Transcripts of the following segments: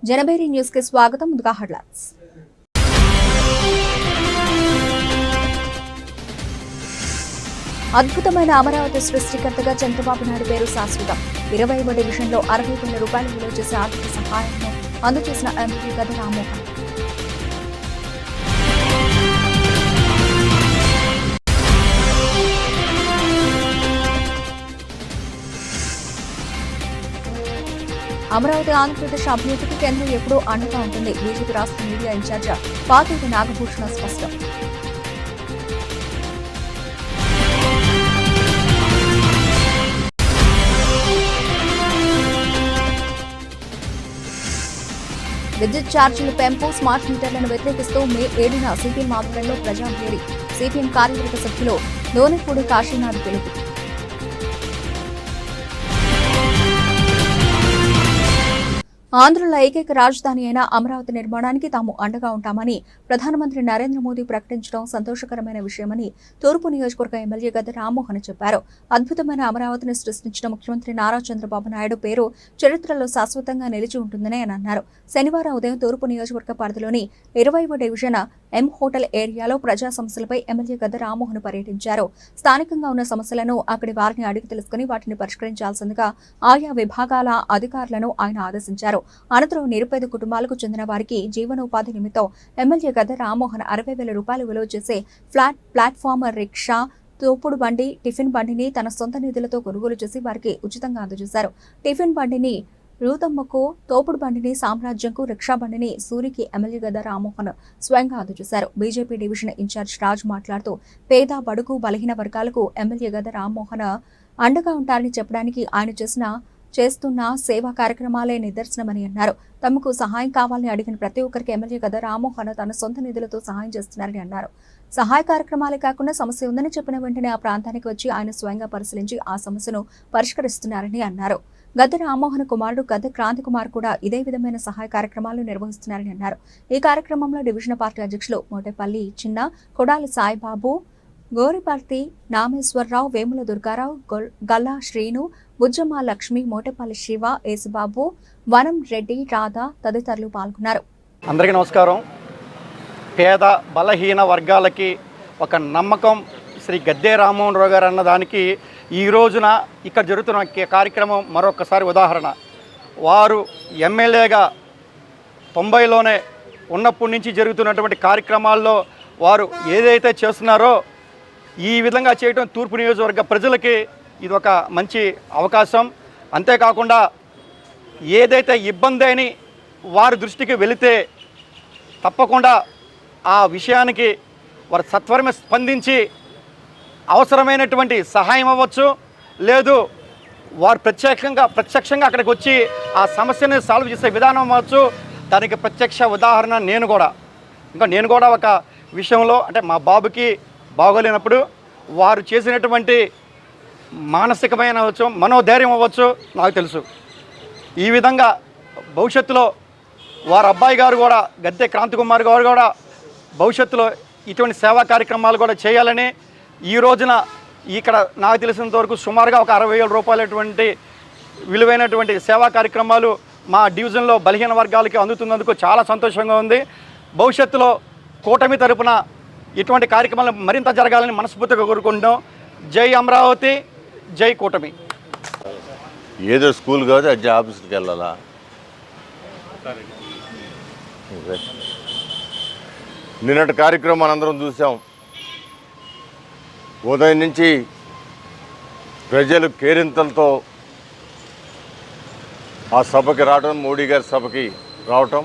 జనబేరి news కి స్వాగతం. ముందుగా హెడ్లైన్స్. అద్భుతమైన అమరావతి సృష్టికర్తగా చంద్రబాబు నాయుడు పేరు శాశ్వతం. 20వ డివిజన్లో 60,000 రూపాయలు విలువ చేసే ఆర్థిక సహాయాన్ని అందజేసిన ఎంపీ గద్దె రామ్మోహన్. అమరావతి ఆంధ్రప్రదేశ్ అభివృద్ధికి కేంద్రం ఎప్పుడూ అండగా ఉంటుంది. బీజేపీ రాష్ట్ర మీడియా ఇన్ఛార్జ్ పాతూరి నాగభూషణ స్పష్టం. విద్యుత్ ఛార్జీల పెంపు, స్మార్ట్ మీటర్లను వ్యతిరేకిస్తూ మే 7న సిపిఎం ఆధ్వర్యంలో ప్రజాభేరీ. సిపిఎం కార్యవర్గ సభ్యులు దోనెపూడి కాశీనాథ్ పిలుపు. ఆంధ్రలో ఏకైక రాజధాని అయిన అమరావతి నిర్మాణానికి తాము అండగా ఉంటామని ప్రధానమంత్రి నరేంద్ర మోదీ ప్రకటించడం సంతోషకరమైన విషయమని తూర్పు నియోజకవర్గ ఎమ్మెల్యే గద్దె రామ్మోహన్ చెప్పారు. అద్భుతమైన అమరావతిని సృష్టించిన ముఖ్యమంత్రి నారా చంద్రబాబు నాయుడు పేరు చరిత్రలో శాశ్వతంగా నిలిచి ఉంటుందని ఆయన అన్నారు. శనివారం ఉదయం తూర్పు నియోజకవర్గ పరిధిలోని 20వ డివిజన్ ఎం హోటల్ ఏరియాలో ప్రజా సమస్యలపై ఎమ్మెల్యే గద్దె రామ్మోహన్ పర్యటించారు. స్థానికంగా ఉన్న సమస్యలను అక్కడి వారిని అడిగి తెలుసుకుని వాటిని పరిష్కరించాల్సిందిగా ఆయా విభాగాల అధికారులను ఆయన ఆదేశించారు. అనంతరం నిరుపేద కుటుంబాలకు చెందిన వారికి జీవనోపాధి నిమిత్తం ఎమ్మెల్యే గద్దె రామ్మోహన్ 60,000 రూపాయలు విలువ చేసే ప్లాట్ఫామ్ రిక్షా, తోపుడు బండి, టిఫిన్ బండిని తన సొంత నిధులతో కొనుగోలు చేసి వారికి ఉచితంగా అందజేశారు. టిఫిన్ బండిని రూతమ్మకు, తోపుడు బండిని సామ్రాజ్యంకు, రిక్షా బండిని సూరికి ఎమ్మెల్యే గద్దె రామ్మోహన్ స్వయంగా అందజేశారు. బీజేపీ డివిజన్ ఇన్ఛార్జ్ రాజ్ మాట్లాడుతూ పేద, బడుగు, బలహీన వర్గాలకు ఎమ్మెల్యే గద్దె రామ్మోహన్ అండగా ఉంటారని చెప్పడానికి ఆయన చేస్తున్న సేవా కార్యక్రమాలే నిదర్శనమని అన్నారు. తమకు సహాయం కావాలని అడిగిన ప్రతి ఒక్కరికి ఎమ్మెల్యే గద్దె రామ్మోహన్ తన సొంత నిధులతో సహాయం చేస్తున్నారని అన్నారు. సహాయ కార్యక్రమాలే కాకుండా సమస్య ఉందని చెప్పిన వెంటనే ఆ ప్రాంతానికి వచ్చి ఆయన స్వయంగా పరిశీలించి ఆ సమస్యను పరిష్కరిస్తున్నారని అన్నారు. గద్దె రామ్మోహన్ కుమారుడు గద్దె క్రాంతి కుమార్ కూడా ఇదే విధమైన సహాయ కార్యక్రమాలు నిర్వహిస్తున్నారని అన్నారు. ఈ కార్యక్రమంలో డివిజన్ పార్టీ అధ్యక్షులు మోటేపల్లి చిన్న, కొడాలి సాయిబాబు, గోరిపర్తి నామేశ్వరరావు, వేముల దుర్గారావు, గల్లా శ్రీను, బుజ్జమ్మ లక్ష్మి, మోటేపల్లి శివ, యేసుబాబు, వనం రెడ్డి, రాధా తదితరులు పాల్గొన్నారు. అందరికీ నమస్కారం. పేద, బలహీన వర్గాలకి ఒక నమ్మకం శ్రీ గద్దె రామ్మోహన్ రావు గారు అన్నదానికి ఈ రోజున ఇక్కడ జరుగుతున్న కార్యక్రమం మరొకసారి ఉదాహరణ. వారు ఎమ్మెల్యేగా 90లోనే ఉన్నప్పటి నుంచి జరుగుతున్నటువంటి కార్యక్రమాల్లో వారు ఏదైతే చేస్తున్నారో ఈ విధంగా చేయడం తూర్పు నియోజకవర్గ ప్రజలకి ఇది ఒక మంచి అవకాశం. అంతేకాకుండా ఏదైతే ఇబ్బంది అని వారి దృష్టికి వెళితే తప్పకుండా ఆ విషయానికి వారు సత్వరమే స్పందించి అవసరమైనటువంటి సహాయం అవ్వచ్చు, లేదు వారు ప్రత్యక్షంగా అక్కడికి వచ్చి ఆ సమస్యని సాల్వ్ చేసే విధానం అవ్వచ్చు. దానికి ప్రత్యక్ష ఉదాహరణ నేను కూడా ఒక విషయంలో అంటే మా బాబుకి బాగోలేనప్పుడు వారు చేసినటువంటి మానసికమైన అవ్వచ్చు, మనోధైర్యం అవ్వచ్చు నాకు తెలుసు. ఈ విధంగా భవిష్యత్తులో వారి అబ్బాయి గారు కూడా గద్దె క్రాంతి కుమార్ గారు కూడా భవిష్యత్తులో ఇటువంటి సేవా కార్యక్రమాలు కూడా చేయాలని ఈ రోజున ఇక్కడ నాకు తెలిసినంత వరకు సుమారుగా ఒక 60,000 రూపాయలటువంటి విలువైనటువంటి సేవా కార్యక్రమాలు మా డివిజన్లో బలహీన వర్గాలకి అందుతున్నందుకు చాలా సంతోషంగా ఉంది. భవిష్యత్తులో కూటమి తరపున ఇటువంటి కార్యక్రమాలు మరింత జరగాలని మనస్ఫూర్తిగా కోరుకుంటున్నాం. జై అమరావతి, జై కూటమి. ఏదో స్కూల్ కాదు అది ఆఫీస్కి వెళ్ళాలా? నిన్నటి కార్యక్రమాన్ని అందరం చూసాం. ఉదయం నుంచి ప్రజలు కేరింతలతో ఆ సభకి రావడం, మోడీ గారి సభకి రావటం,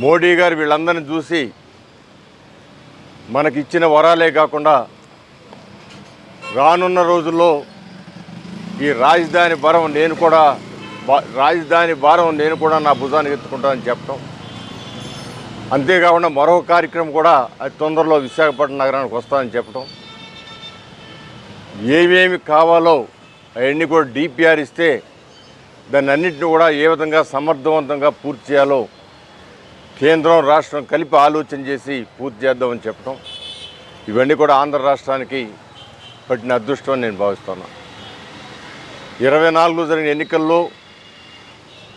మోడీ గారు వీళ్ళందరినీ చూసి మనకిచ్చిన వరాలే కాకుండా రానున్న రోజుల్లో ఈ రాజధాని భారం నేను కూడా నా భుజానికి ఎత్తుకుంటానని చెప్పడం, అంతేకాకుండా మరో కార్యక్రమం కూడా అది తొందరలో విశాఖపట్నం నగరానికి వస్తానని చెప్పడం, ఏమేమి కావాలో అవన్నీ కూడా డిపిఆర్ ఇస్తే దాన్ని అన్నింటినీ కూడా ఏ విధంగా సమర్థవంతంగా పూర్తి చేయాలో కేంద్రం రాష్ట్రం కలిపి ఆలోచన చేసి పూర్తి చేద్దామని చెప్పడం, ఇవన్నీ కూడా ఆంధ్ర రాష్ట్రానికి పట్టిన అదృష్టం నేను భావిస్తున్నాను. 24లో జరిగిన ఎన్నికల్లో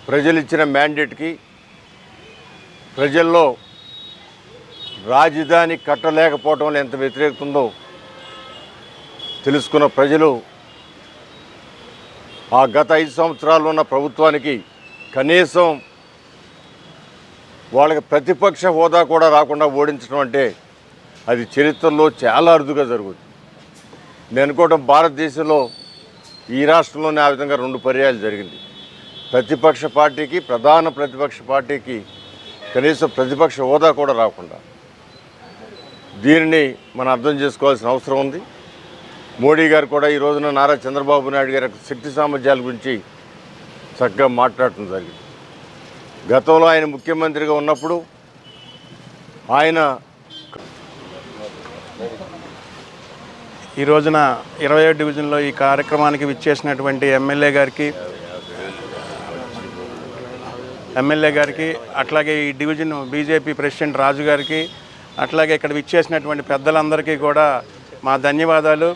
ప్రజలు ఇచ్చిన మ్యాండేట్కి ప్రజల్లో రాజధాని కట్టలేకపోవడం వల్ల ఎంత వ్యతిరేకత ఉందో తెలుసుకున్న ప్రజలు ఆ గత 5 సంవత్సరాలు ఉన్న ప్రభుత్వానికి కనీసం వాళ్ళకి ప్రతిపక్ష హోదా కూడా రాకుండా ఓడించడం అంటే అది చరిత్రలో చాలా అరుదుగా జరుగుతుంది. నేను అనుకోవడం భారతదేశంలో ఈ రాష్ట్రంలోనే ఆ విధంగా 2 పర్యాయాలు జరిగింది. ప్రతిపక్ష పార్టీకి, ప్రధాన ప్రతిపక్ష పార్టీకి కనీసం ప్రతిపక్ష హోదా కూడా రాకుండా. దీనిని మనం అర్థం చేసుకోవాల్సిన అవసరం ఉంది. మోడీ గారు కూడా ఈ రోజున నారా చంద్రబాబు నాయుడు గారి శక్తి సామర్థ్యాల గురించి చక్కగా మాట్లాడటం జరిగింది. గతంలో ఆయన ముఖ్యమంత్రిగా ఉన్నప్పుడు ఆయన ఈ రోజున 27 డివిజన్లో ఈ కార్యక్రమానికి విచ్చేసినటువంటి ఎమ్మెల్యే గారికి అట్లాగే ఈ డివిజన్ బీజేపీ ప్రెసిడెంట్ రాజు గారికి అట్లాగే ఇక్కడ విచ్చేసినటువంటి పెద్దలందరికీ కూడా మా ధన్యవాదాలు.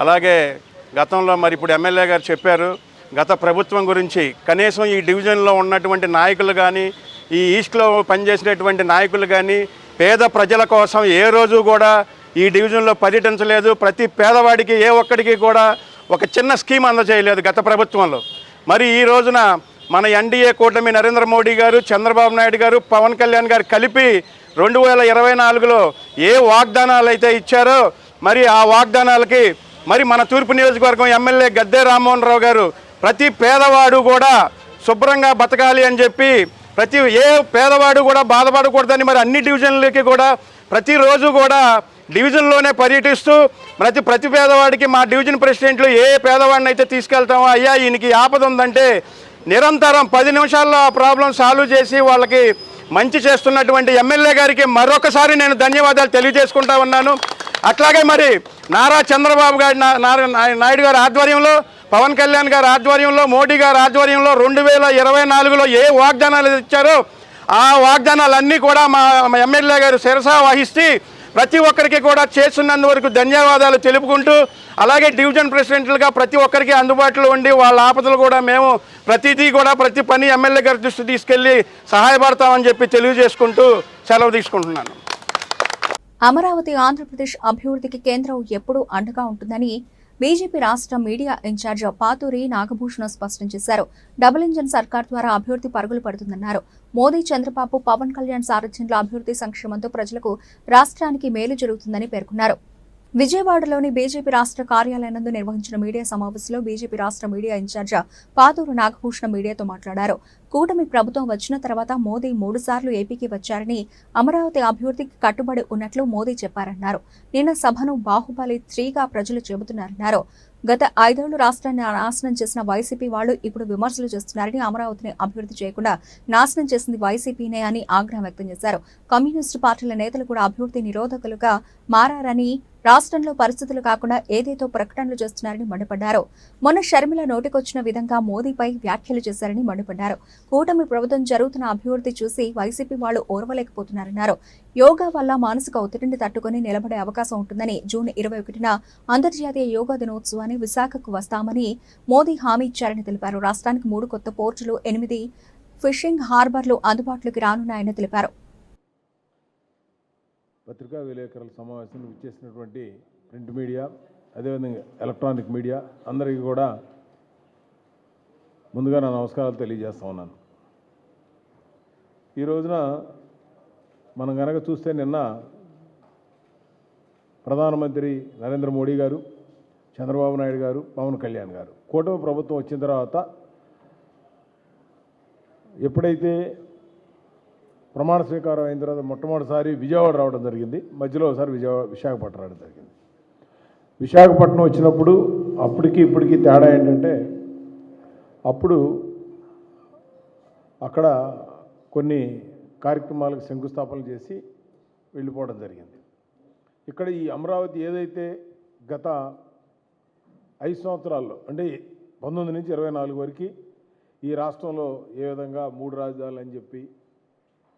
అలాగే గతంలో మరి ఇప్పుడు ఎమ్మెల్యే గారు చెప్పారు గత ప్రభుత్వం గురించి. కనీసం ఈ డివిజన్లో ఉన్నటువంటి నాయకులు కానీ, ఈ ఈస్ట్లో పనిచేసినటువంటి నాయకులు కానీ పేద ప్రజల కోసం ఏ రోజు కూడా ఈ డివిజన్లో పర్యటించలేదు. ప్రతి పేదవాడికి ఏ ఒక్కడికి కూడా ఒక చిన్న స్కీమ్ అందజేయలేదు గత ప్రభుత్వంలో. మరి ఈ రోజున మన ఎన్డీఏ కూటమి నరేంద్ర మోడీ గారు, చంద్రబాబు నాయుడు గారు, పవన్ కళ్యాణ్ గారు కలిపి 2024లో ఏ వాగ్దానాలు అయితే ఇచ్చారో మరి ఆ వాగ్దానాలకి మరి మన తూర్పు నియోజకవర్గం ఎమ్మెల్యే గద్దె రామ్మోహన్ రావు గారు ప్రతి పేదవాడు కూడా శుభ్రంగా బతకాలి అని చెప్పి ఏ పేదవాడు కూడా బాధపడకూడదని మరి అన్ని డివిజన్లకి కూడా ప్రతిరోజు కూడా డివిజన్లోనే పర్యటిస్తూ ప్రతి పేదవాడికి మా డివిజన్ ప్రెసిడెంట్లు ఏ పేదవాడిని అయితే తీసుకెళ్తామో అయ్యా ఈయనకి ఆపద ఉందంటే నిరంతరం 10 నిమిషాల్లో ఆ ప్రాబ్లం సాల్వ్ చేసి వాళ్ళకి మంచి చేస్తున్నటువంటి ఎమ్మెల్యే గారికి మరొకసారి నేను ధన్యవాదాలు తెలియజేసుకుంటా ఉన్నాను. అట్లాగే మరి నారా చంద్రబాబు నాయుడు గారి ఆధ్వర్యంలో, పవన్ కళ్యాణ్ గారి ఆధ్వర్యంలో, మోడీ గారి ఆధ్వర్యంలో 2024లో ఏ వాగ్దానాలు ఇచ్చారో ఆ వాగ్దానాలన్నీ కూడా మా ఎమ్మెల్యే గారు శిరసా వహిస్తే ప్రతి ఒక్కరికి కూడా చేస్తున్నందువరకు ధన్యవాదాలు తెలుపుకుంటూ, అలాగే డివిజన్ ప్రెసిడెంట్లుగా ప్రతి ఒక్కరికి అందుబాటులో ఉండి వాళ్ళ ఆపదలు కూడా మేము ప్రతిదీ కూడా ప్రతి పని ఎమ్మెల్యే గారి దృష్టి తీసుకెళ్లి సహాయపడతామని చెప్పి తెలియజేసుకుంటూ సెలవు తీసుకుంటున్నాను. అమరావతి ఆంధ్రప్రదేశ్ అభివృద్ధికి కేంద్రం ఎప్పుడూ అండగా ఉంటుందని బీజేపీ రాష్ట్ర మీడియా ఇన్ఛార్జ్ పాతూరి నాగభూషణ స్పష్టం చేశారు. డబుల్ ఇంజన్ సర్కార్ ద్వారా అభివృద్ధి పరుగులు పడుతుందన్నారు. మోదీ, చంద్రబాబు, పవన్ కళ్యాణ్ సారథ్యంలో అభివృద్ధి సంక్షేమంతో ప్రజలకు, రాష్ట్రానికి మేలు జరుగుతుందని పేర్కొన్నారు. విజయవాడలోని బీజేపీ రాష్ట్ర కార్యాలయం నందు నిర్వహించిన మీడియా సమావేశంలో బీజేపీ రాష్ట్ర మీడియా ఇన్ఛార్జ్ పాతూరు నాగభూషణ మీడియాతో మాట్లాడారు. కూటమి ప్రభుత్వం వచ్చిన తర్వాత మోదీ 3 సార్లు ఏపీకి వచ్చారని, అమరావతి అభివృద్ధికి కట్టుబడి ఉన్నట్లు మోదీ చెప్పారన్నారు. నిన్న సభను బాహుబలి 3గా ప్రజలు చెబుతున్నారన్నారు. గత 5 ఏళ్లు రాష్ట్రాన్ని నాశనం చేసిన వైసీపీ వాళ్లు ఇప్పుడు విమర్శలు చేస్తున్నారని, అమరావతిని అభివృద్ధి చేయకుండా నాశనం చేసింది వైసీపీనే అని ఆగ్రహం వ్యక్తం చేశారు. కమ్యూనిస్టు పార్టీల నేతలు కూడా అభివృద్ధి నిరోధకులుగా మారారని, రాష్ట్రంలో పరిస్థితులు కాకుండా ఏదేదో ప్రకటనలు చేస్తున్నారని మండిపడ్డారు. మొన్న షర్మిల నోటికొచ్చిన విధంగా మోదీపై వ్యాఖ్యలు చేశారని మండిపడ్డారు. కూటమి ప్రభుత్వం జరుగుతున్న అభివృద్ధి చూసి వైసీపీ వాళ్లు ఓర్వలేకపోతున్నారన్నారు. యోగా వల్ల మానసిక ఒత్తిడిని తట్టుకుని నిలబడే అవకాశం ఉంటుందని, జూన్ 21న అంతర్జాతీయ యోగా దినోత్సవాన్ని విశాఖకు వస్తామని మోదీ హామీ ఇచ్చారని తెలిపారు. రాష్ట్రానికి 3 కొత్త పోర్టులు, 8 ఫిషింగ్ హార్బర్లు అందుబాటులోకి రానున్నాయని తెలిపారు. పత్రికా విలేకరుల సమావేశంలో విచ్చేసినటువంటి ప్రింట్ మీడియా, అదేవిధంగా ఎలక్ట్రానిక్ మీడియా అందరికీ కూడా ముందుగా నా నమస్కారాలు తెలియజేస్తా ఉన్నాను. ఈ రోజున మనం కనుక చూస్తే నిన్న ప్రధానమంత్రి నరేంద్ర మోడీ గారు, చంద్రబాబు నాయుడు గారు, పవన్ కళ్యాణ్ గారు కూటమి ప్రభుత్వం వచ్చిన తర్వాత ఎప్పుడైతే ప్రమాణ స్వీకారం అయిన తర్వాత మొట్టమొదటిసారి విజయవాడ రావడం జరిగింది. మధ్యలో ఒకసారి విశాఖపట్నం రావడం జరిగింది. విశాఖపట్నం వచ్చినప్పుడు అప్పటికి ఇప్పటికీ తేడా ఏంటంటే, అప్పుడు అక్కడ కొన్ని కార్యక్రమాలకు శంకుస్థాపనలు చేసి వెళ్ళిపోవడం జరిగింది. ఇక్కడ ఈ అమరావతి ఏదైతే గత 5 సంవత్సరాల్లో అంటే 19 నుంచి 24 వరకు ఈ రాష్ట్రంలో ఏ విధంగా 3 రాజధానులు అని చెప్పి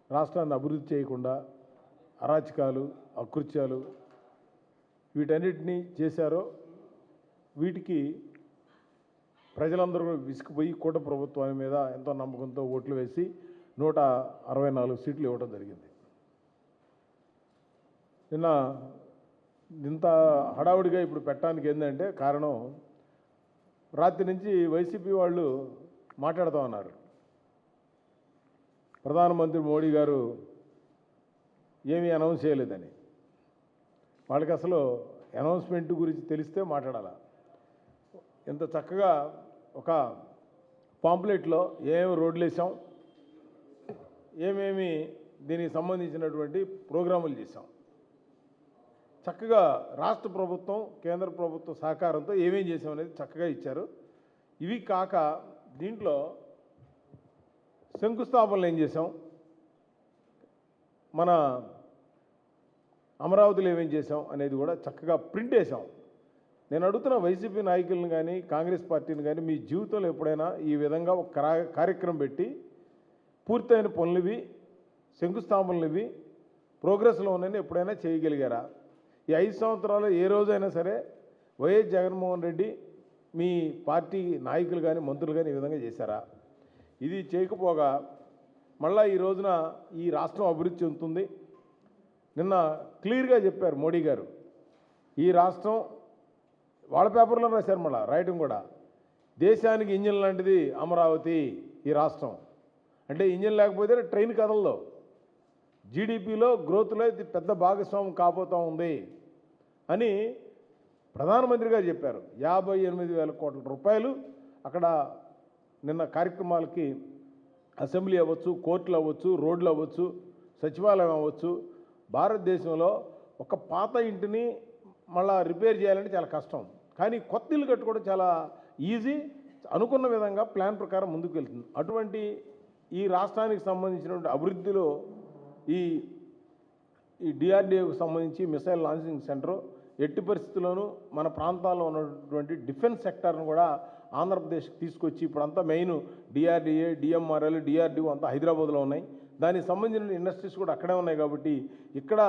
రాష్ట్రాన్ని అభివృద్ధి చేయకుండా అరాచకాలు, అకృత్యాలు వీటన్నిటినీ చేశారో వీటికి ప్రజలందరూ విసిగిపోయి కూట ప్రభుత్వం మీద ఎంతో నమ్మకంతో ఓట్లు వేసి 164 సీట్లు ఇవ్వడం జరిగింది. నిన్న ఇంత హడావుడిగా ఇప్పుడు పెట్టడానికి ఏంటంటే కారణం, రాత్రి నుంచి వైసీపీ వాళ్ళు మాట్లాడుతూ ఉన్నారు. ప్రధానమంత్రి మోడీ గారు ఏమీ అనౌన్స్ చేయలేదని. వాళ్ళకి అసలు అనౌన్స్మెంట్ గురించి తెలిస్తే మాట్లాడాల. ఇంత చక్కగా ఒక పాంప్లెట్లో ఏమేమి రోడ్లు వేసాం, ఏమేమి దీనికి సంబంధించినటువంటి ప్రోగ్రాములు చేశాం, చక్కగా రాష్ట్ర ప్రభుత్వం కేంద్ర ప్రభుత్వ సహకారంతో ఏమేం చేసాం అనేది చక్కగా ఇచ్చారు. ఇవి కాక దీంట్లో శంకుస్థాపనలు ఏం చేసాం, మన అమరావతిలో ఏమేం చేసాం అనేది కూడా చక్కగా ప్రింట్ వేసాం. నేను అడుగుతున్న వైసీపీ నాయకులను కానీ కాంగ్రెస్ పార్టీని కానీ, మీ జీవితంలో ఎప్పుడైనా ఈ విధంగా ఒక కార్యక్రమం పెట్టి పూర్తయిన పనులువి, శంకుస్థాపనలు ఇవి ప్రోగ్రెస్లో ఉన్నాయని ఎప్పుడైనా చేయగలిగారా? ఈ 5 సంవత్సరాలు ఏ రోజైనా సరే వైఎస్ జగన్మోహన్ రెడ్డి మీ పార్టీ నాయకులు కానీ మంత్రులు కానీ ఈ విధంగా చేశారా? ఇది చేయకపోగా మళ్ళీ ఈ రోజున ఈ రాష్ట్రం అభివృద్ధి చెందుతుంది. నిన్న క్లియర్గా చెప్పారు మోడీ గారు, ఈ రాష్ట్రం వాళ్ళ పేపర్లో రాశారు, మళ్ళీ రాయటం కూడా, దేశానికి ఇంజిన్ లాంటిది అమరావతి ఈ రాష్ట్రం. అంటే ఇంజిన్ లేకపోతే ట్రైన్ కదలదు. జీడిపిలో గ్రోత్లో ఇది పెద్ద భాగస్వామ్యం కాబోతూ ఉంది అని ప్రధానమంత్రి గారు చెప్పారు. 58,000 కోట్ల రూపాయలు అక్కడ నిన్న కార్యక్రమాలకి అసెంబ్లీ అవ్వచ్చు, కోర్టులు అవ్వచ్చు, రోడ్లు అవ్వచ్చు, సచివాలయం అవ్వచ్చు, భారతదేశంలో ఒక పాత ఇంటిని మళ్ళా రిపేర్ చేయాలంటే చాలా కష్టం. కానీ కొత్త ఇల్లు కట్టుకోవడం చాలా ఈజీ. అనుకున్న విధంగా ప్లాన్ ప్రకారం ముందుకు వెళ్తుంది. అటువంటి ఈ రాష్ట్రానికి సంబంధించినటువంటి అభివృద్ధిలో ఈ డిఆర్డీఓకి సంబంధించి మిసైల్ లాంచింగ్ సెంటర్ ఎట్టి పరిస్థితుల్లోనూ మన ప్రాంతాల్లో ఉన్నటువంటి డిఫెన్స్ సెక్టర్ను కూడా ఆంధ్రప్రదేశ్కి తీసుకొచ్చి, ఇప్పుడంతా మెయిన్ డిఆర్డీఏ, డిఎంఆర్ఎల్, డిఆర్డీఓ అంతా హైదరాబాద్లో ఉన్నాయి. దానికి సంబంధించిన ఇండస్ట్రీస్ కూడా అక్కడే ఉన్నాయి. కాబట్టి ఇక్కడ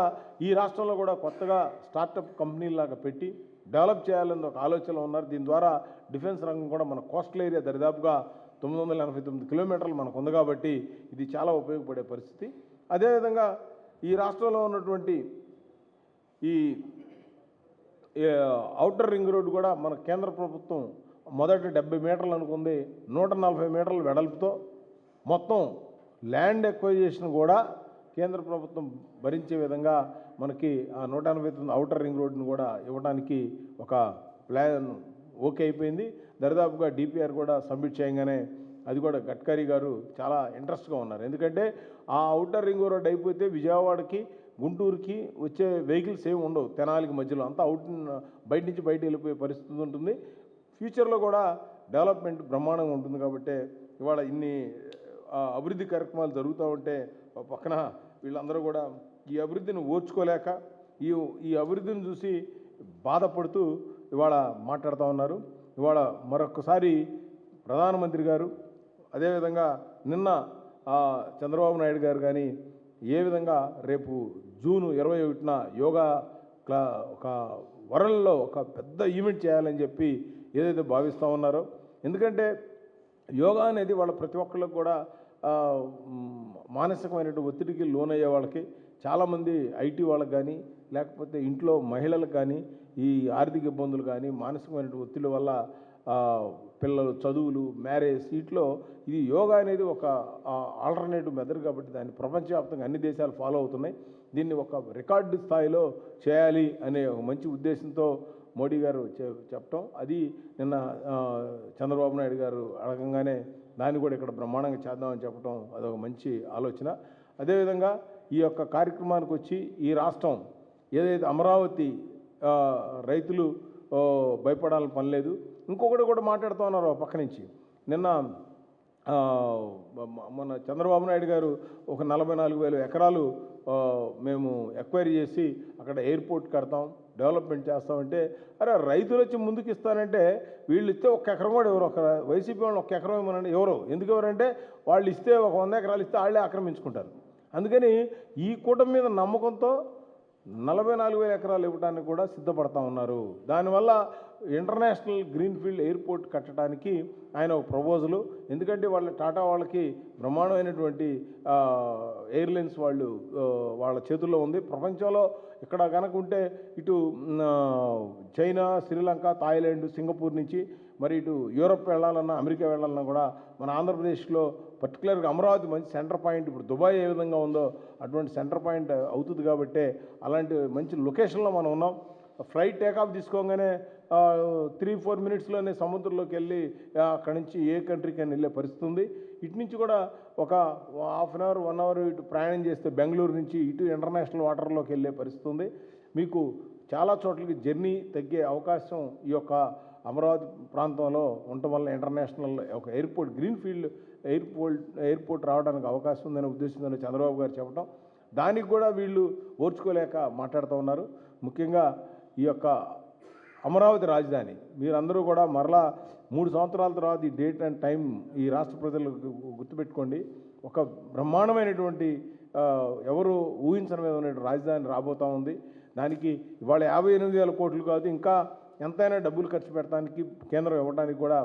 ఈ రాష్ట్రంలో కూడా కొత్తగా స్టార్టప్ కంపెనీలాగా పెట్టి డెవలప్ చేయాలని ఒక ఆలోచనలో ఉన్నారు. దీని ద్వారా డిఫెన్స్ రంగం కూడా మన కోస్టల్ ఏరియా దరిదాపుగా 989 కిలోమీటర్లు మనకు ఉంది. కాబట్టి ఇది చాలా ఉపయోగపడే పరిస్థితి. అదేవిధంగా ఈ రాష్ట్రంలో ఉన్నటువంటి ఈ ఔటర్ రింగ్ రోడ్డు కూడా మన కేంద్ర ప్రభుత్వం మొదట 70 మీటర్లు అనుకుంది, 140 మీటర్ల వెడల్పుతో మొత్తం ల్యాండ్ ఎక్వైజేషన్ కూడా కేంద్ర ప్రభుత్వం భరించే విధంగా మనకి ఆ 189 ఔటర్ రింగ్ రోడ్డును కూడా ఇవ్వడానికి ఒక ప్లాన్ ఓకే అయిపోయింది. దరిదాపుగా డిపిఆర్ కూడా సబ్మిట్ చేయగానే అది కూడా గడ్కరీ గారు చాలా ఇంట్రెస్ట్గా ఉన్నారు. ఎందుకంటే ఆ ఔటర్ రింగ్ రోడ్ అయిపోతే విజయవాడకి, గుంటూరుకి వచ్చే వెహికల్స్ ఏమి ఉండవు, తెనాలికి మధ్యలో అంతా బయట నుంచి బయట వెళ్ళిపోయే పరిస్థితి ఉంటుంది. ఫ్యూచర్లో కూడా డెవలప్మెంట్ బ్రహ్మాండంగా ఉంటుంది. కాబట్టి ఇవాళ ఇన్ని అభివృద్ధి కార్యక్రమాలు జరుగుతూ ఉంటే పక్కన వీళ్ళందరూ కూడా ఈ అభివృద్ధిని ఓర్చుకోలేక ఈ అభివృద్ధిని చూసి బాధపడుతూ ఇవాళ మాట్లాడుతూ ఉన్నారు. ఇవాళ మరొకసారి ప్రధానమంత్రి గారు, అదేవిధంగా నిన్న చంద్రబాబు నాయుడు గారు కానీ ఏ విధంగా రేపు జూన్ 21న యోగా ఒక వరల్డ్లో ఒక పెద్ద ఈవెంట్ చేయాలని చెప్పి ఏదైతే భావిస్తూ ఉన్నారో, ఎందుకంటే యోగా అనేది వాళ్ళ ప్రతి ఒక్కళ్ళకి కూడా మానసికమైనటువంటి ఒత్తిడికి లోనయ్యే వాళ్ళకి, చాలామంది ఐటీ వాళ్ళకి కానీ లేకపోతే ఇంట్లో మహిళలకు కానీ ఈ ఆర్థిక ఇబ్బందులు కానీ మానసికమైనటువంటి ఒత్తిడి వల్ల పిల్లలు చదువులు, మ్యారేజ్, వీటిలో ఇది యోగా అనేది ఒక ఆల్టర్నేటివ్ మెథడ్. కాబట్టి దాన్ని ప్రపంచవ్యాప్తంగా అన్ని దేశాలు ఫాలో అవుతున్నాయి. దీన్ని ఒక రికార్డు స్థాయిలో చేయాలి అనే ఒక మంచి ఉద్దేశంతో మోడీ గారు చెప్పటం, అది నిన్న చంద్రబాబు నాయుడు గారు అడగంగానే దాన్ని కూడా ఇక్కడ బ్రహ్మాండంగా చేద్దామని చెప్పడం అదొక మంచి ఆలోచన. అదేవిధంగా ఈ యొక్క కార్యక్రమానికి వచ్చి ఈ రాష్ట్రం ఏదైతే అమరావతి రైతులు భయపడాలని పని లేదు. ఇంకొకటి కూడా మాట్లాడుతూ ఉన్నారు పక్క నుంచి. నిన్న మన చంద్రబాబు నాయుడు గారు ఒక 44,000 ఎకరాలు మేము ఎక్వైరీ చేసి అక్కడ ఎయిర్పోర్ట్ కడతాం, డెవలప్మెంట్ చేస్తామంటే, అరే రైతులు వచ్చి ముందుకు ఇస్తానంటే వీళ్ళు ఇస్తే 1 ఎకరం కూడా ఎవరు, ఒక వైసీపీ వాళ్ళు 1 ఎకరం ఇవ్వనండి ఎవరు, ఎందుకు ఎవరంటే వాళ్ళు ఇస్తే 100 ఎకరాలు ఇస్తే వాళ్ళే ఆక్రమించుకుంటారు. అందుకని ఈ కూటమి మీద నమ్మకంతో 44,000 ఎకరాలు ఇవ్వడానికి కూడా సిద్ధపడతా ఉన్నారు. దానివల్ల ఇంటర్నేషనల్ గ్రీన్ఫీల్డ్ ఎయిర్పోర్ట్ కట్టడానికి ఆయన ఒక ప్రపోజలు. ఎందుకంటే వాళ్ళ టాటా వాళ్ళకి బ్రహ్మాండమైనటువంటి ఎయిర్లైన్స్ వాళ్ళ చేతుల్లో ఉంది. ప్రపంచంలో ఇక్కడ కనుక ఉంటే ఇటు చైనా, శ్రీలంక, థాయిలాండ్, సింగపూర్ నుంచి మరి ఇటు యూరప్ వెళ్ళాలన్నా, అమెరికా వెళ్ళాలన్నా కూడా మన ఆంధ్రప్రదేశ్లో పర్టికులర్గా అమరావతి మంచి సెంటర్ పాయింట్. ఇప్పుడు దుబాయ్ ఏ విధంగా ఉందో అటువంటి సెంటర్ పాయింట్ అవుతుంది. కాబట్టి అలాంటి మంచి లొకేషన్లో మనం ఉన్నాం. ఫ్లైట్ టేకాఫ్ తీసుకోగానే 3-4 మినిట్స్లోనే సముద్రంలోకి వెళ్ళి అక్కడి నుంచి ఏ కంట్రీకి అని వెళ్ళే పరిస్థితి ఉంది. ఇటు నుంచి కూడా ఒక హాఫ్ అన్ అవర్ 1 అవర్ ఇటు ప్రయాణం చేస్తే బెంగళూరు నుంచి ఇటు ఇంటర్నేషనల్ వాటర్లోకి వెళ్ళే పరిస్థితి ఉంది. మీకు చాలా చోట్లకి జర్నీ తగ్గే అవకాశం ఈ యొక్క అమరావతి ప్రాంతంలో ఉండటం వల్ల ఇంటర్నేషనల్ ఒక ఎయిర్పోర్ట్, గ్రీన్ఫీల్డ్ ఎయిర్పోర్ట్ రావడానికి అవకాశం ఉందనే ఉద్దేశంతో చంద్రబాబు గారు చెప్పడం, దానికి కూడా వీళ్ళు ఓర్చుకోలేక మాట్లాడుతూ ఉన్నారు. ముఖ్యంగా ఈ యొక్క అమరావతి రాజధాని మీరందరూ కూడా మరలా 3 సంవత్సరాల తర్వాత ఈ డేట్ అండ్ టైం ఈ రాష్ట్ర ప్రజలు గుర్తుపెట్టుకోండి. ఒక బ్రహ్మాండమైనటువంటి ఎవరు ఊహించని రాజధాని రాబోతూ ఉంది. దానికి ఇవాళ 58,000 కోట్లు కాదు, ఇంకా ఎంతైనా డబ్బులు ఖర్చు పెట్టడానికి కేంద్రం ఇవ్వడానికి కూడా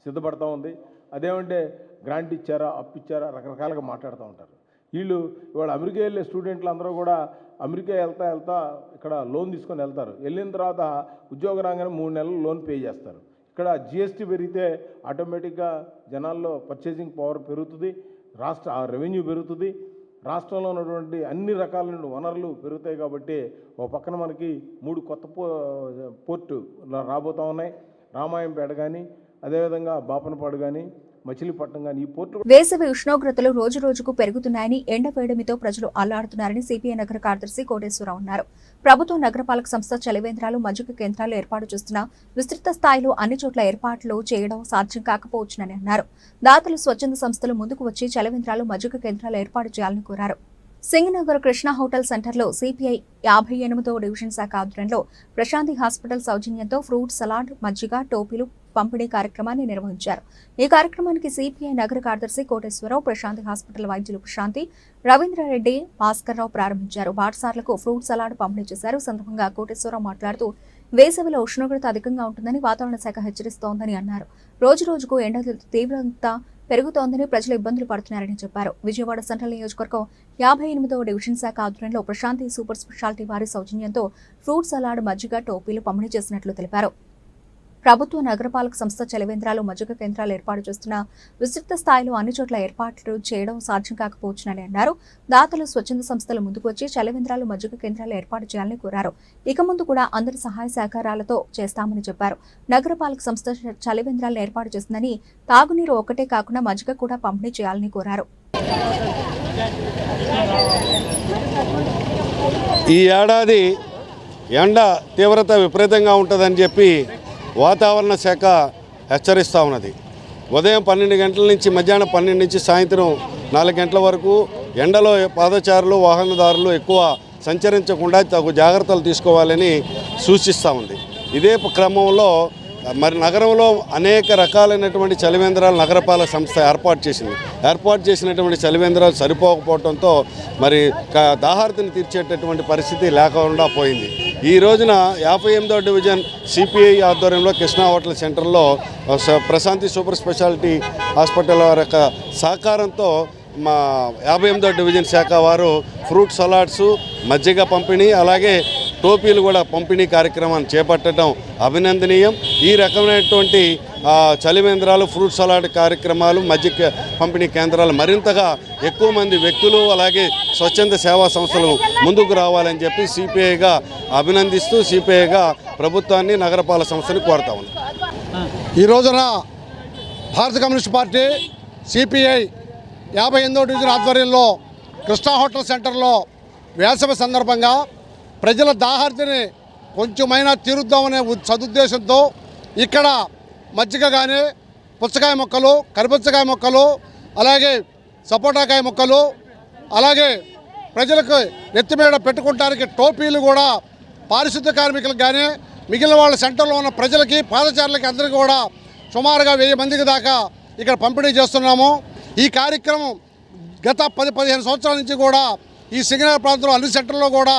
సిద్ధపడతా ఉంది. అదేమంటే గ్రాంట్ ఇచ్చారా, అప్పు ఇచ్చారా, రకరకాలుగా మాట్లాడుతూ ఉంటారు. వీళ్ళు ఇవాళ అమెరికా వెళ్ళే స్టూడెంట్లు అందరూ కూడా అమెరికా వెళ్తా ఇక్కడ లోన్ తీసుకొని వెళ్తారు. వెళ్ళిన తర్వాత ఉద్యోగ రాగానే 3 నెలలు లోన్ పే చేస్తారు. ఇక్కడ జిఎస్టీ పెరిగితే ఆటోమేటిక్గా జనాల్లో పర్చేసింగ్ పవర్ పెరుగుతుంది, రాష్ట్ర రెవెన్యూ పెరుగుతుంది, రాష్ట్రంలో ఉన్నటువంటి అన్ని రకాలైన వనరులు పెరుగుతాయి. కాబట్టి ఒక పక్కన మనకి 3 కొత్త పోర్టు రాబోతూ ఉన్నాయి. రామాయంపేట కానీ, అదేవిధంగా బాపనపాడు కానీ, మచిలీపట్నం కానీ. ఈ పోర్టు వేసవి ఉష్ణోగ్రతలు రోజు రోజుకు పెరుగుతున్నాయని, ఎండ వేడిమితో ప్రజలు అల్లాడుతున్నారని సిపిఐ నగర కార్యదర్శి కోటేశ్వరరావు అన్నారు. ప్రభుత్వం నగరపాలక సంస్థ చలివేంద్రాలు, మజ్జిగ కేంద్రాలు ఏర్పాటు చేస్తున్న విస్తృత స్థాయిలో అన్ని చోట్ల ఏర్పాట్లు చేయడం సాధ్యం కాకపోవచ్చునని అన్నారు. దాతలు, స్వచ్ఛంద సంస్థలు ముందుకు వచ్చి చలివేంద్రాలు, మజ్జిగ కేంద్రాలు ఏర్పాటు చేయాలని కోరారు. సింగనగర్ కృష్ణ హోటల్ సెంటర్లో సిపిఐ 58వ డివిజన్ శాఖ ఆధ్వర్యంలో ప్రశాంతి హాస్పిటల్ సౌజన్యంతో ఫ్రూట్ సలాడ్, మజ్జిగ, టోపీలు పంపిణీ కార్యక్రమాన్ని నిర్వహించారు. ఈ కార్యక్రమానికి సిపిఐ నగర కార్యదర్శి కోటేశ్వరరావు, ప్రశాంతి హాస్పిటల్ వైద్యులు ప్రశాంతి, రవీంద్రారెడ్డి, భాస్కర్రావు ప్రారంభించారు. బాటసార్లకు ఫ్రూట్ సలాడ్ పంపిణీ చేశారు. సందర్భంగా కోటేశ్వరరావు మాట్లాడుతూ వేసవిలో ఉష్ణోగ్రత అధికంగా ఉంటుందని వాతావరణ శాఖ హెచ్చరిస్తోందని అన్నారు. రోజు రోజుకు ఎండ తీవ్రత పెరుగుతోందని, ప్రజలు ఇబ్బందులు పడుతున్నారని చెప్పారు. విజయవాడ సెంట్రల్ నియోజకవర్గం 58వ డివిజన్ శాఖ ఆధ్వర్యంలో ప్రశాంతి సూపర్ స్పెషాలిటీ వారి సౌజన్యంతో ఫ్రూట్ సలాడ్, మజ్జిగ, టోపీలు పంపిణీ చేసినట్లు తెలిపారు. ప్రభుత్వ నగరపాలక సంస్థ చలివేంద్రాలు, మజ్జిగ కేంద్రాలు ఏర్పాటు చేస్తున్న విస్తృత స్థాయిలో అన్ని చోట్ల ఏర్పాట్లు చేయడం సాధ్యం కాకపోవచ్చునని అన్నారు. దాతలు, స్వచ్ఛంద సంస్థలు ముందుకు వచ్చి చలివేంద్రాలు, మజ్జిగ కేంద్రాలు ఏర్పాటు చేయాలని కోరారు. ఇక ముందు కూడా అందరి సహాయ సహకారాలతో చేస్తామని చెప్పారు. నగరపాలక సంస్థ చలివేంద్రాలను ఏర్పాటు చేస్తుందని, తాగునీరు ఒక్కటే కాకుండా మజ్జిగ కూడా పంపిణీ చేయాలని కోరారు. ఈ ఏడాది ఎండ తీవ్రత విపరీతంగా ఉంటుందని చెప్పి వాతావరణ శాఖ హెచ్చరిస్తూ ఉన్నది. ఉదయం 12 గంటల నుంచి మధ్యాహ్నం 12 నుంచి సాయంత్రం 4 గంటల వరకు ఎండలో పాదచారులు, వాహనదారులు ఎక్కువ సంచరించకుండా తగు జాగ్రత్తలు తీసుకోవాలని సూచిస్తూ ఉంది. ఇదే క్రమంలో మరి నగరంలో అనేక రకాలైనటువంటి చలివేంద్రాలు నగరపాలక సంస్థ ఏర్పాటు చేసినటువంటి చలివేంద్రాలు సరిపోకపోవడంతో మరి దాహార్తిని తీర్చేటటువంటి పరిస్థితి లేకుండా పోయింది. ఈ రోజున 58వ డివిజన్ సిపిఐ ఆధ్వర్యంలో కృష్ణా హోటల్ సెంటర్లో ప్రశాంతి సూపర్ స్పెషాలిటీ హాస్పిటల్ వారి యొక్క సహకారంతో మా 58వ డివిజన్ శాఖ వారు ఫ్రూట్ సలాడ్స్, మజ్జిగ పంపిణీ, అలాగే టోపీలు కూడా పంపిణీ కార్యక్రమాన్ని చేపట్టడం అభినందనీయం. ఈ రకమైనటువంటి చలివేంద్రాలు, ఫ్రూట్ సలాడ్ కార్యక్రమాలు, మజ్జిగ పంపిణీ కేంద్రాలు మరింతగా ఎక్కువ మంది వ్యక్తులు, అలాగే స్వచ్ఛంద సేవా సంస్థలు ముందుకు రావాలని చెప్పి సిపిఐగా అభినందిస్తూ సిపిఐగా ప్రభుత్వాన్ని, నగరపాలక సంస్థని కోరుతా ఉన్నాం. ఈ రోజున భారత కమ్యూనిస్ట్ పార్టీ సిపిఐ 58వ డివిజన్ ఆధ్వర్యంలో కృష్ణా హోటల్ సెంటర్లో వేసవి సందర్భంగా ప్రజల దాహార్తిని కొంచెమైనా తీరుద్దామనే సదుద్దేశంతో ఇక్కడ మజ్జిగ కానీ, పుచ్చకాయ మొక్కలు, కరిపుచ్చకాయ మొక్కలు, అలాగే సపోటాకాయ మొక్కలు, అలాగే ప్రజలకు నెత్తిమీద పెట్టుకోవడానికి టోపీలు కూడా పారిశుద్ధ్య కార్మికులకు కానీ, మిగిలిన వాళ్ళ సెంటర్లో ఉన్న ప్రజలకి, పాదచారులకి అందరికీ కూడా సుమారుగా 1000 మందికి దాకా ఇక్కడ పంపిణీ చేస్తున్నాము. ఈ కార్యక్రమం గత 10-15 సంవత్సరాల నుంచి కూడా ఈ సింగనగర్ ప్రాంతంలో అన్ని సెంటర్లో కూడా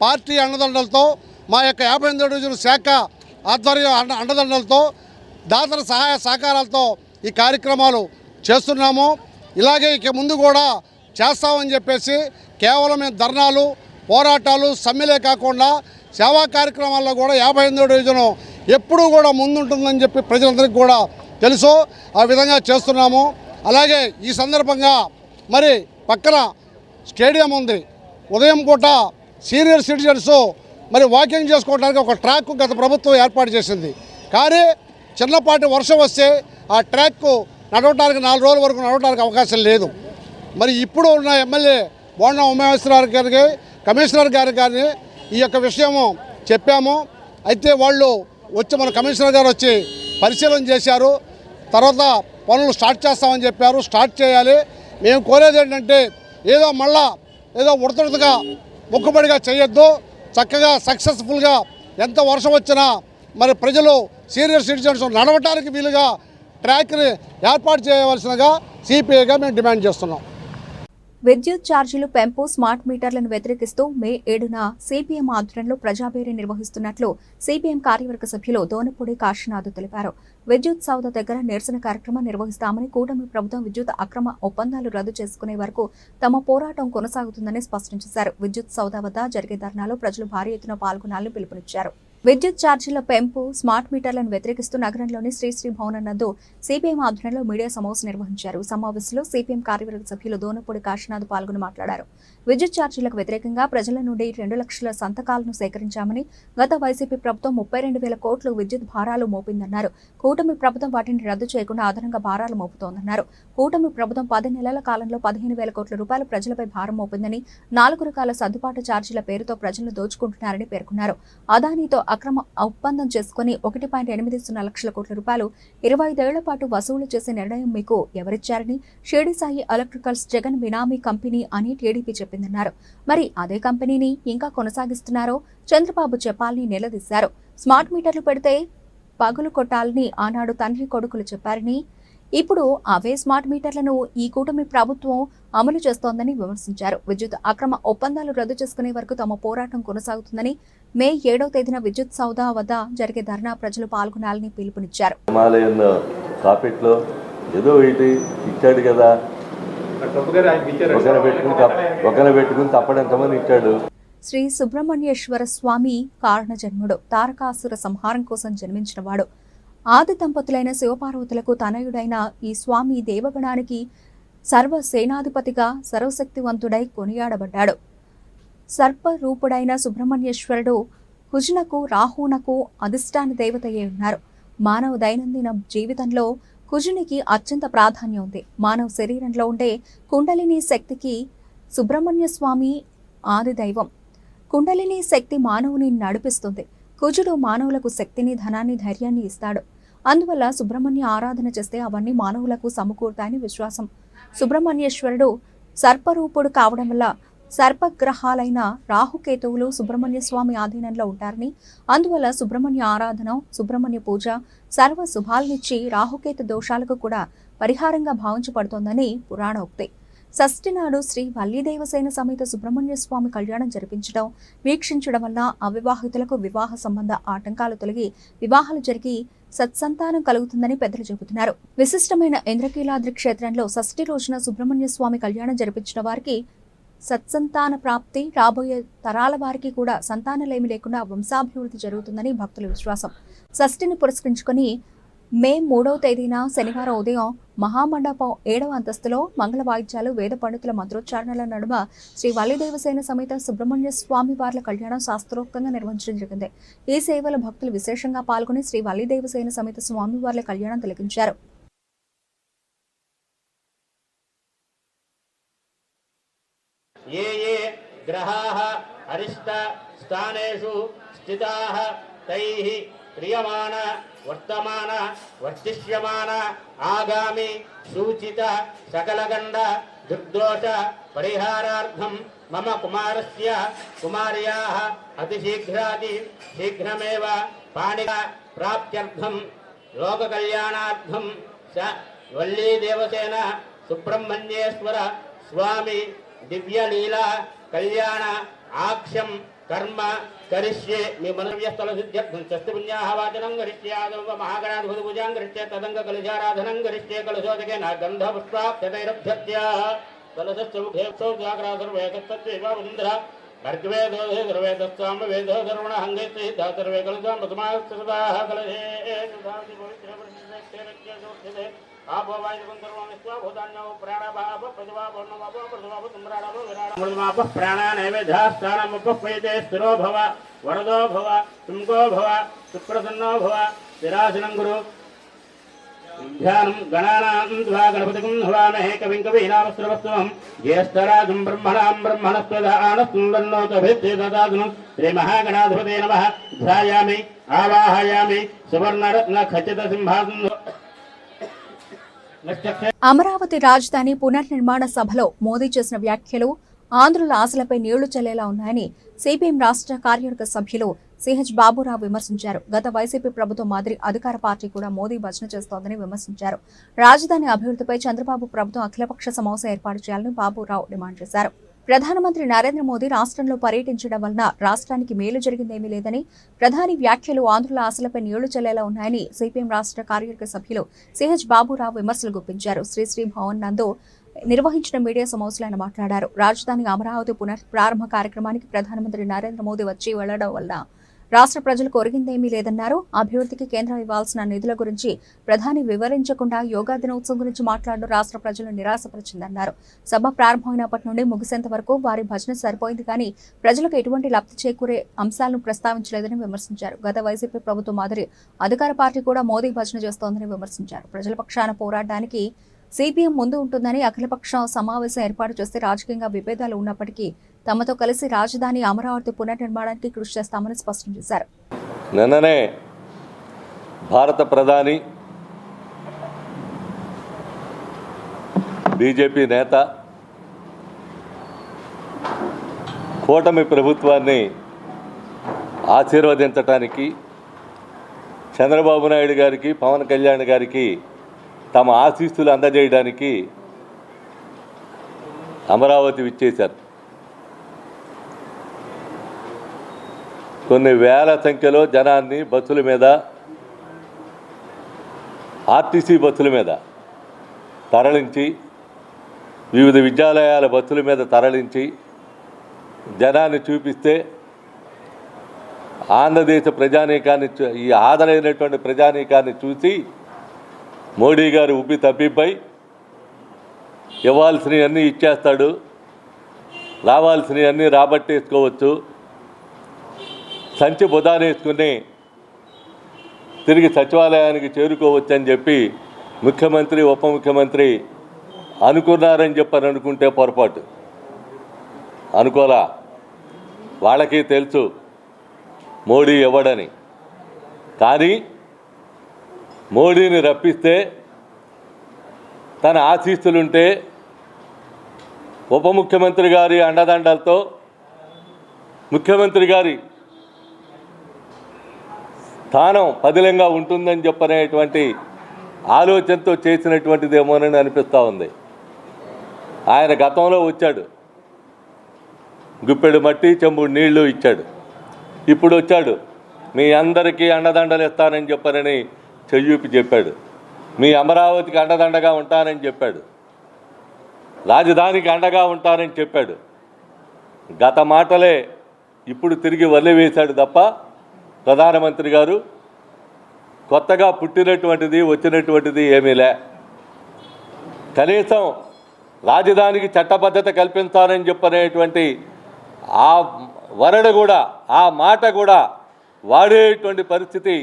పార్టీ అండదండలతో మా యొక్క 58వ డివిజన్ శాఖ ఆధ్వర్యం అండదండలతో దాతల సహాయ సహకారాలతో ఈ కార్యక్రమాలు చేస్తున్నాము. ఇలాగే ఇక ముందు కూడా చేస్తామని చెప్పేసి కేవలం మేము ధర్నాలు పోరాటాలు సమ్మెలే కాకుండా సేవా కార్యక్రమాల్లో కూడా 58వ డివిజను ఎప్పుడూ కూడా ముందుంటుందని చెప్పి ప్రజలందరికీ కూడా తెలుసు. ఆ విధంగా చేస్తున్నాము. అలాగే ఈ సందర్భంగా మరి పక్కన స్టేడియం ఉంది. ఉదయం పూట సీనియర్ సిటిజన్స్ మరి వాకింగ్ చేసుకోవడానికి ఒక ట్రాక్ గత ప్రభుత్వం ఏర్పాటు చేసింది. కానీ చిన్నపాటి వర్షం వస్తే ఆ ట్రాక్ నడవడానికి 4 రోజుల వరకు నడవడానికి అవకాశం లేదు. మరి ఇప్పుడు ఉన్న ఎమ్మెల్యే బోండా ఉమామేశ్వరరావు గారికి కమిషనర్ గారికి ఈ యొక్క విషయము చెప్పాము. అయితే వాళ్ళు వచ్చి మన కమిషనర్ గారు వచ్చి పరిశీలన చేశారు. తర్వాత పనులు స్టార్ట్ చేస్తామని చెప్పారు. స్టార్ట్ చేయాలి. మేము కోరేది ఏంటంటే ఏదో ఉడతగా మొక్కుబడిగా చేయొద్దు. చక్కగా సక్సెస్ఫుల్గా ఎంత వర్షం వచ్చినా మరి ప్రజలు సీనియర్ సిటిజన్స్ నడవటానికి వీలుగా ట్రాక్ని ఏర్పాటు చేయవలసినగా సిపిఐగా మేము డిమాండ్ చేస్తున్నాం. విద్యుత్ ఛార్జీలు పెంపు స్మార్ట్ మీటర్లను వ్యతిరేకిస్తూ మే 7న సిపిఎం ఆధ్వర్యంలో ప్రజాబేరీ నిర్వహిస్తున్నట్లు సిపిఎం కార్యవర్గ సభ్యులు దోనపూడి కాశీనాథ్ తెలిపారు. విద్యుత్ సౌద దగ్గర నిరసన కార్యక్రమం నిర్వహిస్తామని, కూటమి ప్రభుత్వం విద్యుత్ అక్రమ ఒప్పందాలు రద్దు చేసుకునే వరకు తమ పోరాటం కొనసాగుతుందని స్పష్టం చేశారు. విద్యుత్ సౌద వద్ద జరిగే ధర్నాలో ప్రజలు భారీ ఎత్తున పాల్గొనాలని పిలుపునిచ్చారు. విద్యుత్ ఛార్జీల పెంపు స్మార్ట్ మీటర్లను వ్యతిరేకిస్తూ నగరంలోని శ్రీశ్రీ భవనం నందు సిపిఎం ఆధ్వర్యంలో మీడియా సమావేశం నిర్వహించారు. సమావేశంలో సిపిఎం కార్యవర్గ సభ్యులు దోనపూడి కాశీనాథ్ పాల్గొని మాట్లాడారు. విద్యుత్ ఛార్జీలకు వ్యతిరేకంగా ప్రజల నుండి 2 లక్షల సంతకాలను సేకరించామని, గత వైసీపీ ప్రభుత్వం 32,000 కోట్లు విద్యుత్ భారాలు మోపిందన్నారు. కూటమి ప్రభుత్వం వాటిని రద్దు చేయకుండా అదనంగా భారాలు మోపుతోందన్నారు. కూటమి ప్రభుత్వం 10 నెలల కాలంలో 15,000 కోట్ల రూపాయలు ప్రజలపై భారం మోపిందని, 4 రకాల సర్దుబాటు ఛార్జీల పేరుతో ప్రజలను దోచుకుంటున్నారని పేర్కొన్నారు. అదానీతో అక్రమ ఒప్పందం చేసుకుని 1.80 లక్షల కోట్ల రూపాయలు 25 ఏళ్ల పాటు వసూలు చేసే నిర్ణయం మీకు ఎవరిచ్చారని, షిరిడి సాయి ఎలక్ట్రికల్స్ జగన్ బినామీ కంపెనీ అని టీడీపీ చెప్పిందన్నారు. మరి అదే కంపెనీని ఇంకా కొనసాగిస్తున్నారో చంద్రబాబు చెప్పాలని నిలదీశారు. స్మార్ట్ మీటర్లు పెడితే పగులు కొట్టాలని ఆనాడు తండ్రి కొడుకులు చెప్పారని, ఇప్పుడు అవే స్మార్ట్ మీటర్లను ఈ కూటమి ప్రభుత్వం అమలు చేస్తోందని విమర్శించారు. విద్యుత్ అక్రమ ఒప్పందాలు రద్దు చేసుకునే వరకు తమ పోరాటం కొనసాగుతుందని, మే 7వ తేదీన విద్యుత్ సౌదా వద్ద జరిగే ధర్నా ప్రజలు పాల్గొనాలని పిలుపునిచ్చారు. ఇచ్చాడు కదా, పెట్టుకుని తప్పడంతమంది ఇచ్చాడు. శ్రీ సుబ్రహ్మణ్యేశ్వర స్వామి కారణ జన్ముడు, తారకాసుర సంహారం కోసం జన్మించినవాడు. ఆది దంపతులైన శివపార్వతులకు తనయుడైన ఈ స్వామి దేవగణానికి సర్వసేనాధిపతిగా సర్వశక్తివంతుడై కొనియాడబడ్డాడు. సర్పరూపుడైన సుబ్రహ్మణ్యేశ్వరుడు కుజునకు రాహునకు అధిష్టాన దేవతయే ఉన్నారు. మానవ దైనందిన జీవితంలో కుజునికి అత్యంత ప్రాధాన్యం ఉంది. మానవ శరీరంలో ఉండే కుండలిని శక్తికి సుబ్రహ్మణ్య స్వామి ఆది దైవం. కుండలిని శక్తి మానవుని నడిపిస్తుంది. కుజుడు మానవులకు శక్తిని, ధనాన్ని, ధైర్యాన్ని ఇస్తాడు. అందువల్ల సుబ్రహ్మణ్య ఆరాధన చేస్తే అవన్నీ మానవులకు సమకూరుతాయని విశ్వాసం. సుబ్రహ్మణ్యేశ్వరుడు సర్పరూపుడు కావడం వల్ల సర్పగ్రహాలైన రాహుకేతువులు సుబ్రహ్మణ్య స్వామి ఆధీనంలో ఉంటారని, అందువల్ల సుబ్రహ్మణ్య ఆరాధన, సుబ్రహ్మణ్య పూజ సర్వ శుభాలనిచ్చి రాహుకేతు దోషాలకు కూడా పరిహారంగా భావించబడుతోందని పురాణోక్తి. షష్ఠి నాడు శ్రీ వల్లీదేవసేన సమేత సుబ్రహ్మణ్య స్వామి కళ్యాణం జరిపించడం, వీక్షించడం వల్ల అవివాహితులకు వివాహ సంబంధ ఆటంకాలు తొలగి వివాహాలు జరిగి సత్సంతానం కలుగుతుందని పెద్దలు చెబుతున్నారు. విశిష్టమైన ఇంద్రకీలాద్రి క్షేత్రంలో షష్ఠి రోజున సుబ్రహ్మణ్య స్వామి కళ్యాణం జరిపించిన వారికి సత్సంతాన ప్రాప్తి, రాబోయే తరాల వారికి కూడా సంతానలేమి లేకుండా వంశాభివృద్ధి జరుగుతుందని భక్తుల విశ్వాసం. షష్ఠిని పురస్కరించుకుని మే 3వ తేదీన శనివారం ఉదయం మహామండపం 7వ అంతస్తులో మంగళ వాయిద్యాలు, వేద పండితుల మంత్రోచ్చారణల నడుమ శ్రీ వల్లీదేవసేన సమేత సుబ్రహ్మణ్య స్వామి వార్ల కళ్యాణం శాస్త్రోక్తంగా నిర్వహించడం జరిగింది. ఈ సేవల భక్తులు విశేషంగా పాల్గొని శ్రీ వల్లీదేవసేన సమేత స్వామి వార్ల కళ్యాణం తిలకించారు. గ్రహాః అరిష్ట స్థానేషు స్థితాః తైః క్రియమాణ వర్తమాన వర్తిష్యమాన ఆగామి సూచిత సకలగండ దుర్దోష పరిహారార్థం మమ కుమారస్య కుమార్యాః అతిశీఘ్రాతి శీఘ్రమేవ పాణిక ప్రాప్త్యర్థం లోక కళ్యాణార్థం స వల్లీ దేవసేన సుబ్రహ్మణ్యేశ్వర స్వామి దివ్యలీలా కళ్యాణ ఆక్ష్యం कर्म करिष्ये मे मनव्यस्थल सिद्ध्यर्थं चस्ति पुण्याः वाचनं करिष्ये आदौ महागणाधिपति पूजां करिष्ये तदङ्ग कलशाराधनं करिष्ये कलशोदकेन गन्धपुष्पाक्षतैरभ्यर्च्य कलशस्य मुखे सौजाग्रा सर्वे तत्तद्वैवा वृन्दः भर्गवे दोधे सर्वे तत्साम वेदो सर्वण हंगे सिद्धा सर्वे कलशां प्रथमास्तदाः कलशे सुधाति पवित्र परिशुद्धे जोक्षते आपो वायुं सर्वं विश्वा भूतान्यो प्राणाभाव प्रतिभाव वर्णभाव प्रतिभाव तुम्राणाव विराणाव प्राणानैवेद्यास्थानमुपपयते स्थिरो भव वरदो भव तुमको भव सुप्रसन्नो भव विराजनं गुरु ध्यानं गणानां द्वा गणपतिं हवामहे कविं कवीनावस्त्रवस्त्वं ज्येष्ठराजं ब्रह्मणां ब्रह्मणस्पदानस्तुन्दन्नोतभिद्येतदादनं श्रीमहागणाधिपते नमः ध्यायामि आवाहयामि सुवर्णरत्नखचितसिंहासनं అమరావతి రాజధాని పునర్నిర్మాణ సభలో మోదీ చేసిన వ్యాఖ్యలు ఆంధ్రుల ఆశలపై నీళ్లు చల్లేలా ఉన్నాయని సిపిఎం రాష్ట్ర కార్యవర్గ సభ్యులు సిహెచ్ బాబురావు విమర్శించారు. గత వైసీపీ ప్రభుత్వం మాదిరి అధికార పార్టీ కూడా మోదీ భజన చేస్తోందని విమర్శించారు. రాజధాని అభివృద్ధిపై చంద్రబాబు ప్రభుత్వం అఖిలపక్ష సమావేశం ఏర్పాటు చేయాలని బాబురావు డిమాండ్ చేశారు. ప్రధానమంత్రి నరేంద్ర మోదీ రాష్ట్రంలో పర్యటించడం వలన రాష్ట్రానికి మేలు జరిగిందేమీ లేదని, ప్రధాని వ్యాఖ్యలు ఆంధ్రుల ఆశలపై నీళ్లు చల్లేలా ఉన్నాయని సిపిఎం రాష్ట్ర కార్యవర్గ సభ్యులు సిహెచ్ బాబురావు విమర్శలు గుప్పించారు. శ్రీశ్రీ భవన్ నందు నిర్వహించిన మీడియా సమావేశంలో ఆయన మాట్లాడారు. రాజధాని అమరావతి పునఃప్రారంభ కార్యక్రమానికి ప్రధానమంత్రి నరేంద్ర మోదీ వచ్చి వెళ్లడం వలన రాష్ట్ర ప్రజలకు ఒరిగిందేమీ లేదన్నారు. అభివృద్ధికి కేంద్రం ఇవ్వాల్సిన నిధుల గురించి ప్రధాని వివరించకుండా యోగా దినోత్సవం గురించి మాట్లాడడం రాష్ట్ర ప్రజలను నిరాశపరిచిందన్నారు. సభ ప్రారంభమైనప్పటి నుండి ముగిసేంత వరకు వారి భజన సరిపోయింది కానీ ప్రజలకు ఎటువంటి లబ్ధి చేకూరే అంశాలను ప్రస్తావించలేదని విమర్శించారు. గత వైసీపీ ప్రభుత్వం మాదిరి అధికార పార్టీ కూడా మోదీ భజన చేస్తోందని విమర్శించారు. ప్రజల పక్షాన పోరాడడానికి సిపిఎం ముందు ఉంటుందని, అఖిలపక్ష సమావేశం ఏర్పాటు చేస్తే రాజకీయంగా విభేదాలు ఉన్నప్పటికీ తమతో కలిసి రాజధాని అమరావతి పునర్నిర్మాణానికి కృషి చేస్తామని స్పష్టం చేశారు. నిన్ననే భారత ప్రధాని బీజేపీ నేత కూటమి ప్రభుత్వాన్ని ఆశీర్వదించడానికి చంద్రబాబు నాయుడు గారికి, పవన్ కళ్యాణ్ గారికి తమ ఆశీస్సులు అందజేయడానికి అమరావతి విచ్చేశారు. కొన్ని వేల సంఖ్యలో జనాన్ని బస్సుల మీద, ఆర్టీసీ బస్సుల మీద తరలించి, వివిధ విద్యాలయాల బస్సుల మీద తరలించి జనాన్ని చూపిస్తే ఆంధ్రదేశ ప్రజానీకాన్ని, ఈ ఆదరైనటువంటి ప్రజానీకాన్ని చూసి మోడీ గారు ఉబ్బి తప్పిపై ఇవ్వాల్సినవన్నీ ఇచ్చేస్తాడు, రావాల్సినవన్నీ రాబట్టేసుకోవచ్చు, సంచి బుధానేసుకుని తిరిగి సచివాలయానికి చేరుకోవచ్చు అని చెప్పి ముఖ్యమంత్రి, ఉప ముఖ్యమంత్రి అనుకున్నారని చెప్పని అనుకుంటే పొరపాటు. అనుకోలా. వాళ్ళకి తెలుసు మోడీ ఇవ్వడని. కానీ మోడీని రప్పిస్తే, తన ఆశీస్సులుంటే, ఉప ముఖ్యమంత్రి గారి అండదండలతో ముఖ్యమంత్రి గారి స్థానం పదిలంగా ఉంటుందని చెప్పనేటువంటి ఆలోచనతో చేసినటువంటిదేమోనని అనిపిస్తూ ఉంది. ఆయన గతంలో వచ్చాడు, గుప్పెడు మట్టి చెంబుడు నీళ్లు ఇచ్చాడు. ఇప్పుడు వచ్చాడు, మీ అందరికీ అండదండలు ఇస్తానని చెప్పనని చెయ్యూపి చెప్పాడు. మీ అమరావతికి అండదండగా ఉంటానని చెప్పాడు. రాజధానికి అండగా ఉంటానని చెప్పాడు. గత మాటలే ఇప్పుడు తిరిగి వదిలివేశాడు తప్ప ప్రధానమంత్రి గారు కొత్తగా పుట్టినటువంటిది, వచ్చినటువంటిది ఏమీ లే. కనీసం రాజధానికి చట్టబద్ధత కల్పించాలని చెప్పనేటువంటి ఆ వరడు కూడా, ఆ మాట కూడా వాడేటువంటి పరిస్థితి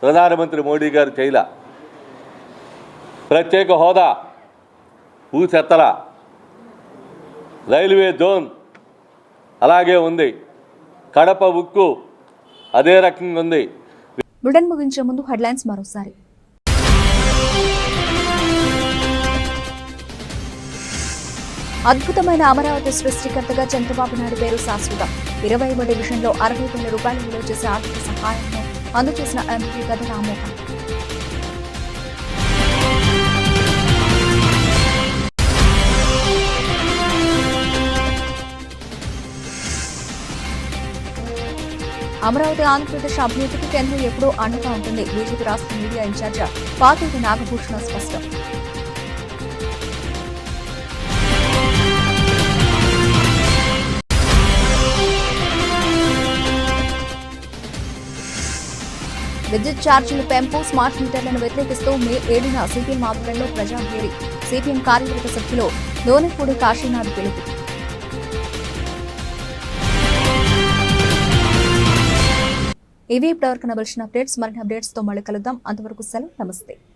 ప్రధానమంత్రి మోడీ గారు చేయలా. ప్రత్యేక హోదా ఊసెత్తల, రైల్వే జోన్ అలాగే ఉంది, కడప ఉక్కు అదే రకంగా ఉంది. బులెటిన్ ముగించే ముందు హెడ్లైన్స్ మరోసారి. అద్భుతమైన అమరావతి సృష్టికర్తగా చంద్రబాబు నాయుడు పేరు శాశ్వతం. 20వ డివిజన్లో 60,000 రూపాయలు విలువ చేసే ఆర్థిక సహాయాన్ని అందజేసిన ఎంపీ గద్దె రామ్మోహన్. అమరావతి ఆంధ్రప్రదేశ్ అభివృద్ధికి కేంద్రం ఎప్పుడూ అండగా ఉంటుంది. బీజేపీ రాష్ట్ర మీడియా ఇన్ఛార్జ్ పాతూరి నాగభూషణ స్పష్టం. విద్యుత్ ఛార్జీల పెంపు, స్మార్ట్ మీటర్లను వ్యతిరేకిస్తూ మే 7న సిపిఎం ఆధ్వర్యంలో ప్రజాభేరి. సిపిఎం కార్యవర్గ సభ్యులు దోనెపూడి కాశీనాథ్ పిలుపు. ఇవి ఇప్పటివరకు నవలసిన అప్డేట్స్. మరిన్ని అప్డేట్స్ తో మళ్ళీ కలుద్దాం. అంతవరకు సెలవు. నమస్తే.